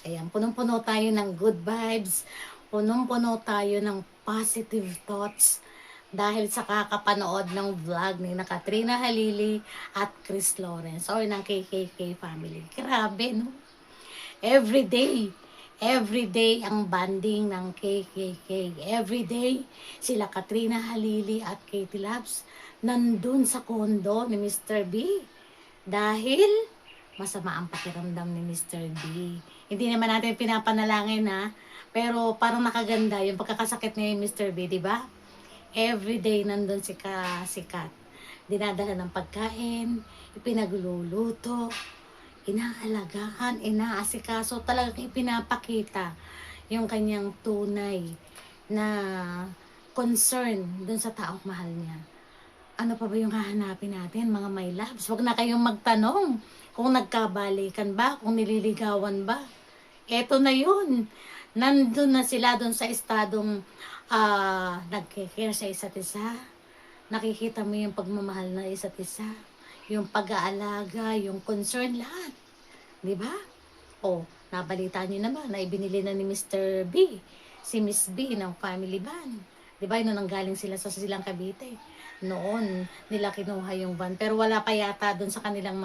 Ayan, punong-puno tayo ng good vibes, punong-puno tayo ng positive thoughts dahil sa kakapanood ng vlog ni na Katrina Halili at Chris Lawrence or ng KKK family. Grabe, no? Everyday ang banding ng KKK. Everyday, sila Katrina Halili at Katie Labs nandun sa kondo ni Mr. B. Dahil masama ang pakiramdam ni Mr. B. Hindi naman natin pinapanalangin ha, pero parang nakaganda yung pagkakasakit ni Mr. B, di ba? Everyday nandun si Kat. Dinadala ng pagkain, ipinagluluto, inaalagaan, inaasikaso, talagang ipinapakita yung kanyang tunay na concern dun sa taong mahal niya. Ano pa ba yung hahanapin natin, mga my loves? Huwag na kayong magtanong kung nagkabalikan ba, kung nililigawan ba. Eto na yun. Nandun na sila dun sa estadong nagkikare sa isa't isa. Nakikita mo yung pagmamahal na isa't isa. Yung pag-aalaga, yung concern, lahat. Di ba? O, nabalita niyo naman na ibinili na ni Mr. B, si Miss B ng family van. Di ba? Yun nang galing sila sa Silang Cavite. Noon, nila kinuha yung van. Pero wala pa yata dun sa kanilang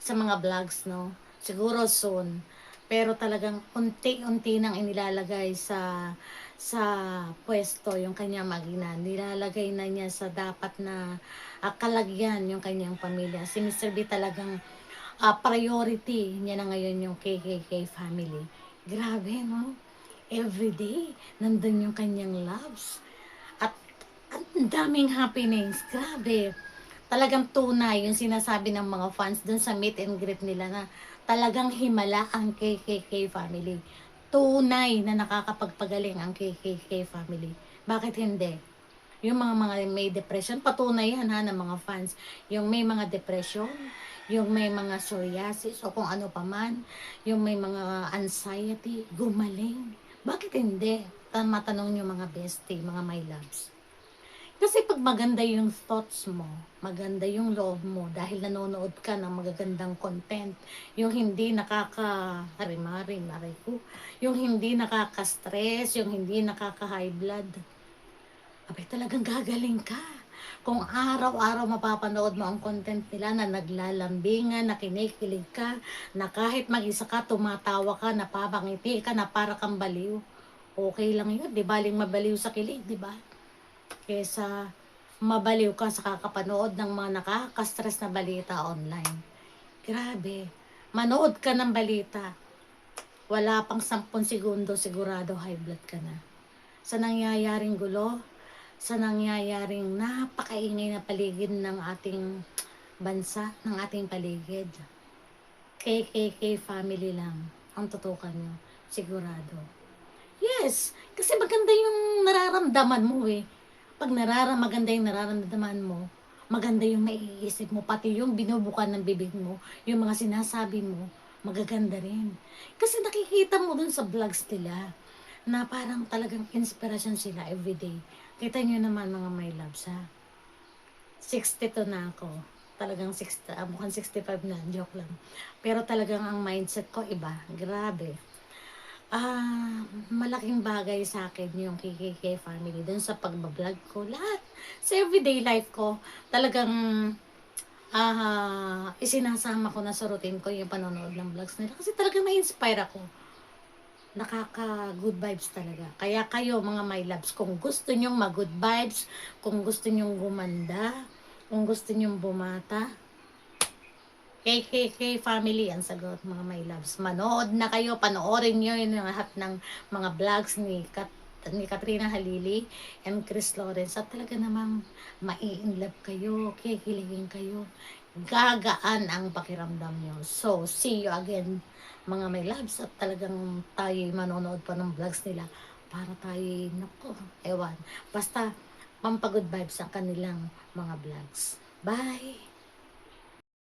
sa mga vlogs, no? Siguro soon. Pero talagang unti-unti nang inilalagay sa pwesto yung kanyang mag-ina. Nilalagay na niya sa dapat na kalagyan yung kanyang pamilya. Si Mr. B talagang priority niya na ngayon yung KKK family. Grabe, no? Everyday, nandun yung kanyang loves. At ang daming happiness. Grabe. Talagang tunay yung sinasabi ng mga fans dun sa meet and greet nila na talagang himala ang KKK family. Tunay na nakakapagpagaling ang KKK family. Bakit hindi? Yung mga may depression, patunay yan ha ng mga fans. Yung may mga depression, yung may mga psoriasis o kung ano pa man, yung may mga anxiety, gumaling. Bakit hindi? Matanong nyo mga bestie, mga my loves. Kasi pag maganda yung thoughts mo, maganda yung loob mo dahil nanonood ka ng magagandang content, yung hindi nakaka-harim-harim, yung hindi nakaka-stress, yung hindi nakaka-high blood, abay talagang gagaling ka. Kung araw-araw mapapanood mo ang content nila na naglalambingan, na kinikilig ka, na kahit mag-isa ka, tumatawa ka, napapangiti ka, na para kang baliw. Okay lang yun, di baling mabaliw sa kilig, di ba? Kesa mabaliw ka sa kakapanood ng mga nakaka-stress na balita online. Grabe, manood ka ng balita, wala pang 10 segundo sigurado high blood ka na. Sa nangyayaring gulo, sa nangyayaring napakaingay na paligid ng ating bansa, ng ating paligid. KKK family lang ang tutukan nyo, sigurado. Yes, kasi maganda yung nararamdaman mo eh. Pag maganda yung nararamdaman mo, maganda yung naiisip mo, pati yung binubukan ng bibig mo, yung mga sinasabi mo, magaganda rin. Kasi nakikita mo dun sa vlogs nila, na parang talagang inspirasyon sila everyday. Kita nyo naman mga my loves ha. 62 na ako. Talagang mukhang 65 na, joke lang. Pero talagang ang mindset ko iba, grabe. Malaking bagay sa akin yung KKK family dun sa pagbablog ko. Lahat. Sa everyday life ko, talagang isinasama ko na sa routine ko yung panonood ng vlogs nila. Kasi talagang na-inspire ako. Nakaka-good vibes talaga. Kaya kayo mga my loves, kung gusto nyong mag-good vibes, kung gusto nyong gumanda, kung gusto nyong bumata, KKK family ang sagot mga my loves. Manood na kayo, panoorin nyo yung lahat ng mga vlogs ni Katrina Halili and Chris Lawrence. At talaga namang mai-inlove kayo, kikiligin kayo. Gagaan ang pakiramdam nyo. So, see you again mga my loves. At talagang tayo manonood pa ng vlogs nila para tayo, naku, ewan. Basta, pampagod vibes ang kanilang mga vlogs. Bye!